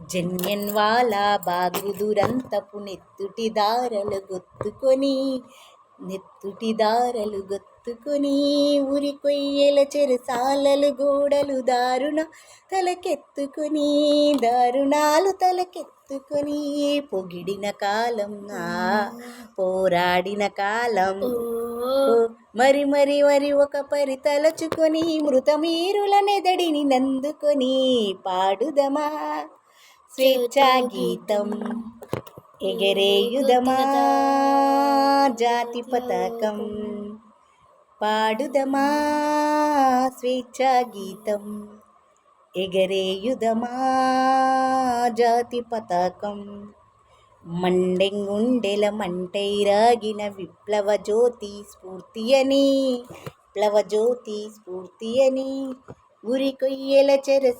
జన్యన్వాల బాగుదురంతపు నెత్తుటి దారలు గొత్తుకొని ఉరి కొయ్యల చెరసాలలు గోడలు దారుణాలు తలకెత్తుకొని పొగిడిన కాలం పోరాడిన కాలం మరి ఒక పరి తలచుకొని మృతమీరుల నెదడిని నందుకొని పాడుదమా స్వేచ్ఛా గీతం ఎగరేయుదమా జాతి పతాకం పాడుదమా స్వేచ్ఛా గీతం ఎగరేయుదమా జాతి పతాకం మండెంగుండెల మంటైరాగిన విప్లవ జ్యోతి స్ఫూర్తి అని ఉరి కొయ్యల